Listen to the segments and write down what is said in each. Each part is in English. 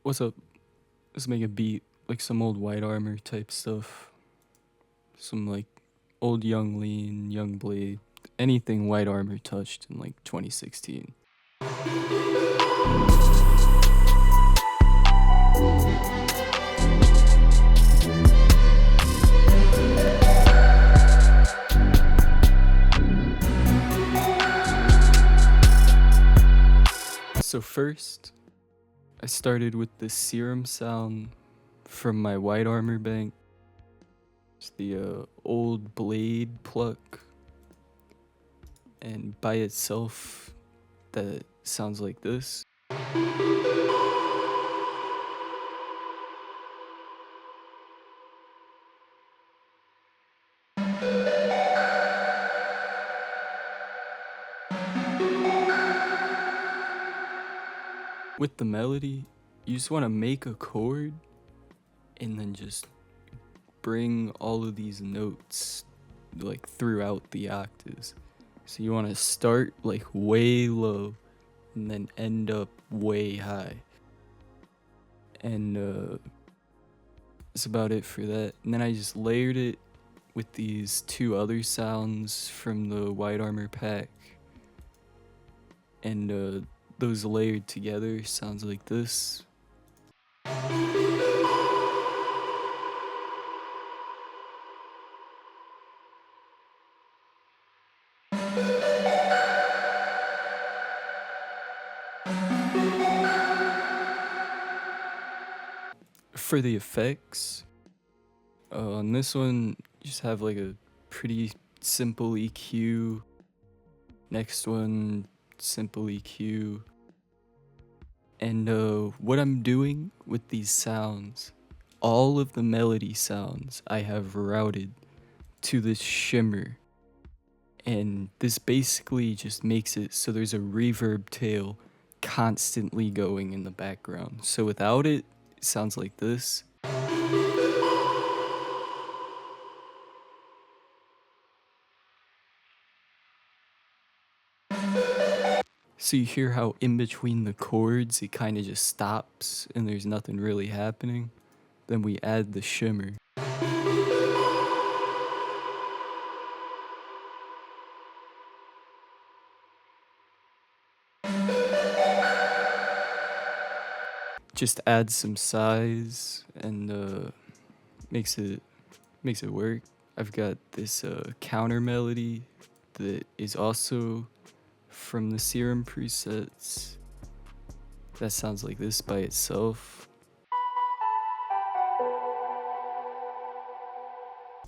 What's up? Let's make a beat, like some old Whitearmor type stuff. Some like old Young Lean, Young Blade, anything Whitearmor touched in like 2016. So first, I started with the Serum sound from my Whitearmor bank. It's the old Bladee pluck, and by itself, that sounds like this. With the melody, you just want to make a chord and then just bring all of these notes like throughout the octaves. So you want to start like way low and then end up way high. And that's about it for that. And then I just layered it with these two other sounds from the Whitearmor pack. And those layered together sounds like this. For the effects, on this one, you just have like a pretty simple EQ. Next one, simple EQ. And what I'm doing with these sounds, all of the melody sounds I have routed to this shimmer. And this basically just makes it so there's a reverb tail constantly going in the background. So without it, it sounds like this. So you hear how in between the chords it kind of just stops and there's nothing really happening. Then we add the shimmer. Just add some size and makes it work. I've got this counter melody that is also from the Serum presets. That sounds like this by itself.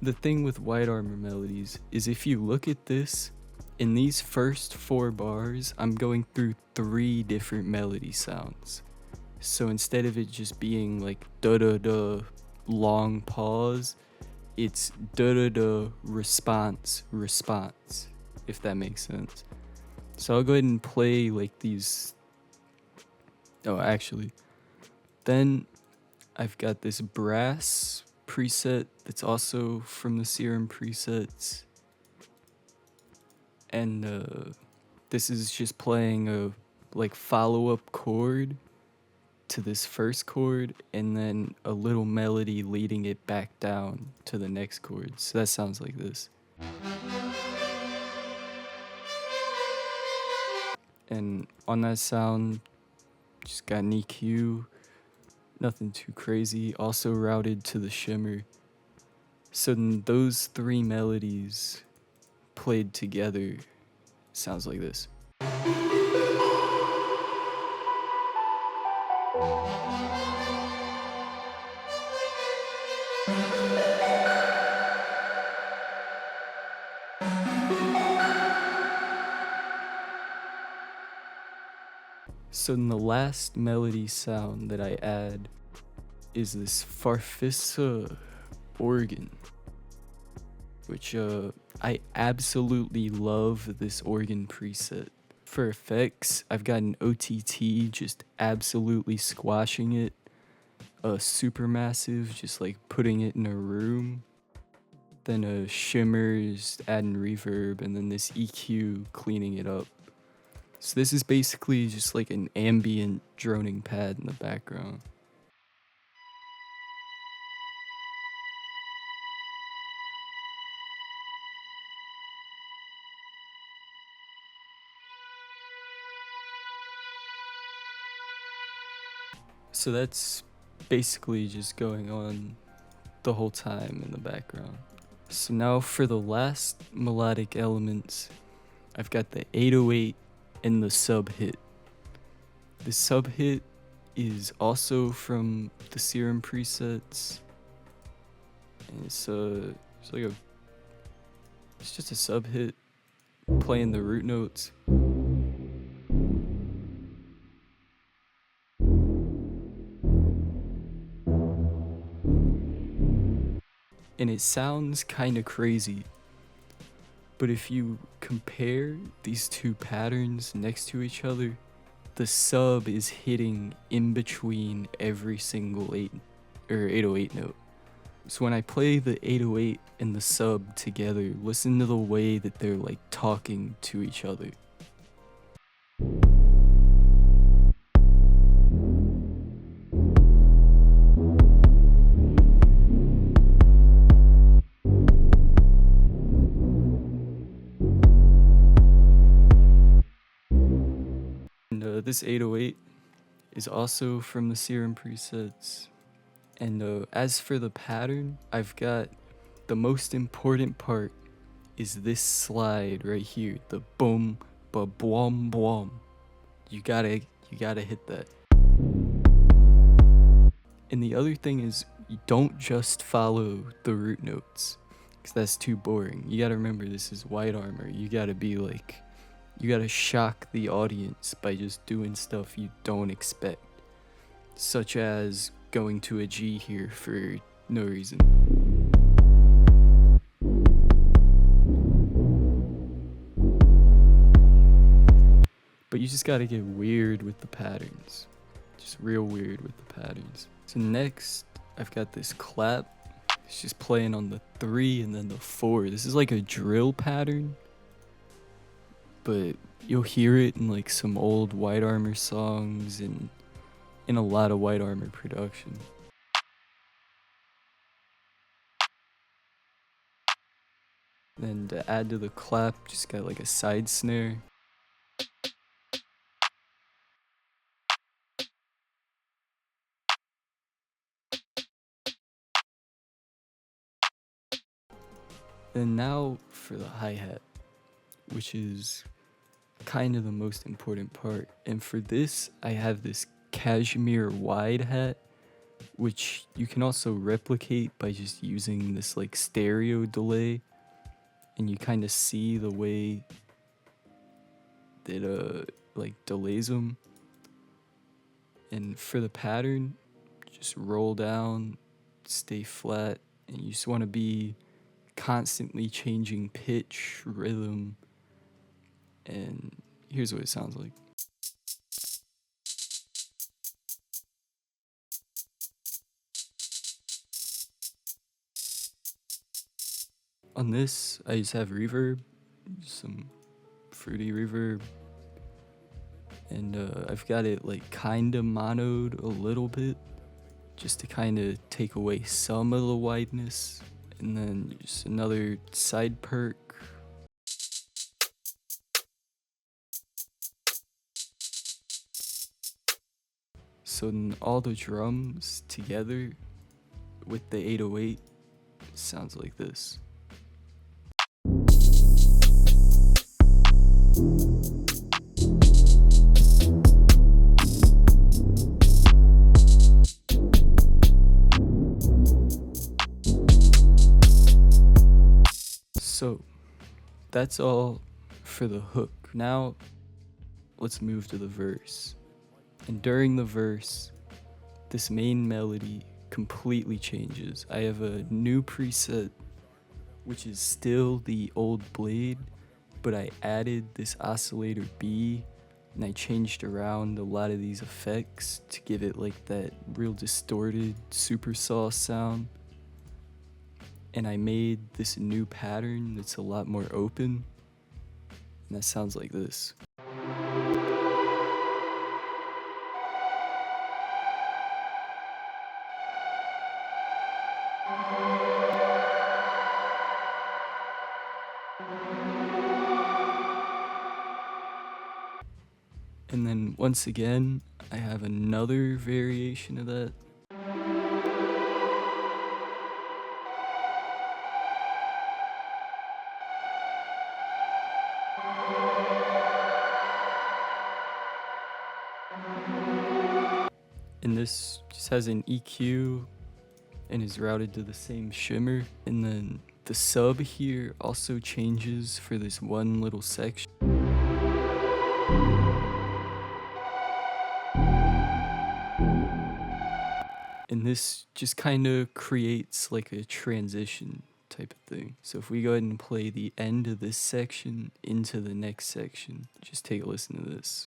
The thing with Whitearmor melodies is if you look at this, in these first 4 bars, I'm going through 3 different melody sounds. So instead of it just being like da-da-da long pause, it's da-da-da response, if that makes sense. So I'll go ahead and play like these. Oh, actually, then I've got this brass preset that's also from the Serum presets. And this is just playing a like follow-up chord to this first chord and then a little melody leading it back down to the next chord. So that sounds like this. And on that sound, just got an EQ, nothing too crazy, also routed to the shimmer. So then those 3 melodies played together sounds like this. So then the last melody sound that I add is this Farfisa organ, which I absolutely love this organ preset. For effects, I've got an OTT just absolutely squashing it, a supermassive just like putting it in a room, then a shimmers adding reverb, and then this EQ cleaning it up. So this is basically just like an ambient droning pad in the background. So that's basically just going on the whole time in the background. So now for the last melodic elements, I've got the 808 and the sub hit. The sub hit is also from the Serum presets, and it's just a sub hit playing the root notes. And it sounds kind of crazy, but if you compare these two patterns next to each other, the sub is hitting in between every single 808 note. So when I play the 808 and the sub together, listen to the way that they're like talking to each other. And this 808 is also from the Serum presets. And as for the pattern, I've got the most important part is this slide right here, the boom, ba boom, boom. You gotta hit that. And the other thing is, you don't just follow the root notes, because that's too boring. You gotta remember this is Whitearmor. You gotta shock the audience by just doing stuff you don't expect, such as going to a G here for no reason. But you just gotta get weird with the patterns. Just real weird with the patterns. So next, I've got this clap. It's just playing on the 3 and then the 4. This is like a drill pattern, but you'll hear it in like some old Whitearmor songs and in a lot of Whitearmor production. Then to add to the clap, just got like a side snare. And now for the hi-hat, which is kind of the most important part. And for this, I have this cashmere wide hat, which you can also replicate by just using this like stereo delay, and you kind of see the way that like delays them. And for the pattern, just roll down, stay flat, and you just want to be constantly changing pitch, rhythm, and here's what it sounds like. On this, I just have reverb, some fruity reverb, and I've got it like kinda monoed a little bit, just to kinda take away some of the wideness, and then just another side perk. So then all the drums together with the 808 sounds like this. So that's all for the hook. Now let's move to the verse. And during the verse, this main melody completely changes. I have a new preset, which is still the old Bladee, but I added this oscillator B, and I changed around a lot of these effects to give it like that real distorted super saw sound. And I made this new pattern that's a lot more open, and that sounds like this. And then once again, I have another variation of that. And this just has an EQ and is routed to the same shimmer. And then the sub here also changes for this one little section. And this just kind of creates like a transition type of thing. So if we go ahead and play the end of this section into the next section, just take a listen to this.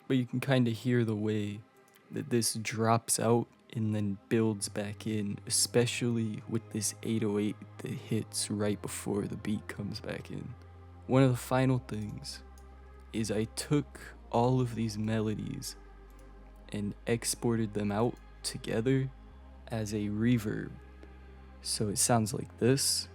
But you can kind of hear the way that this drops out and then builds back in, especially with this 808 that hits right before the beat comes back in. One of the final things is I took all of these melodies and exported them out together as a reverb. So it sounds like this.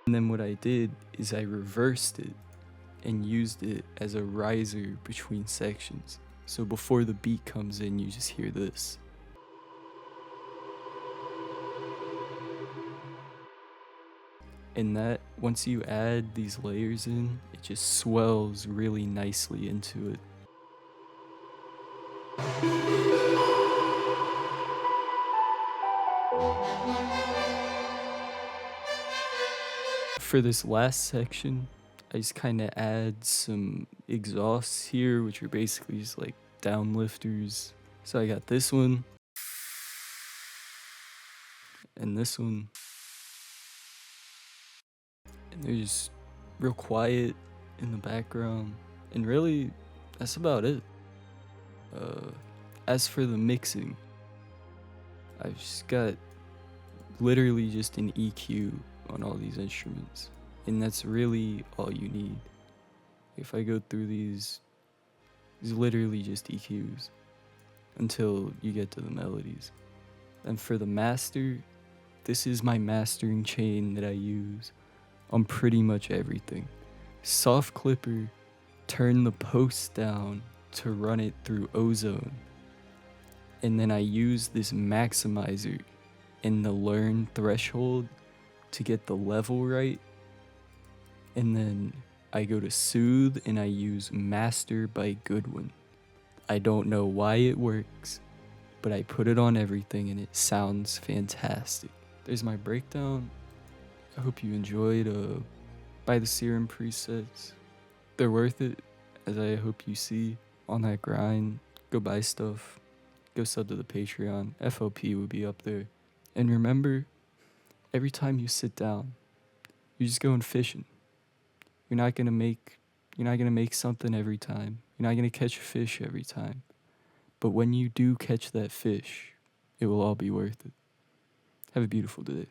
And then what I did is I reversed it and used it as a riser between sections. So before the beat comes in, you just hear this. And that, once you add these layers in, it just swells really nicely into it. For this last section, I just kind of add some exhausts here, which are basically just like downlifters. So I got this one, and this one, and they're just real quiet in the background, and really, that's about it. As for the mixing, I've just got literally just an EQ on all these instruments, and that's really all you need. If I go through these, it's literally just EQs until you get to the melodies. And for the master, this is my mastering chain that I use on pretty much everything. Soft Clipper, turn the post down to run it through Ozone, and then I use this maximizer in the learn threshold to get the level right, and then I go to Soothe and I use Master by Goodwin. I don't know why it works, but I put it on everything and it sounds fantastic. There's my breakdown. I hope you enjoyed. Buy the Serum presets. They're worth it, as I hope you see. On that grind, go buy stuff. Go sub to the Patreon. FOP will be up there. And remember, every time you sit down, you're just going fishing. You're not gonna make something every time. You're not gonna catch a fish every time. But when you do catch that fish, it will all be worth it. Have a beautiful day.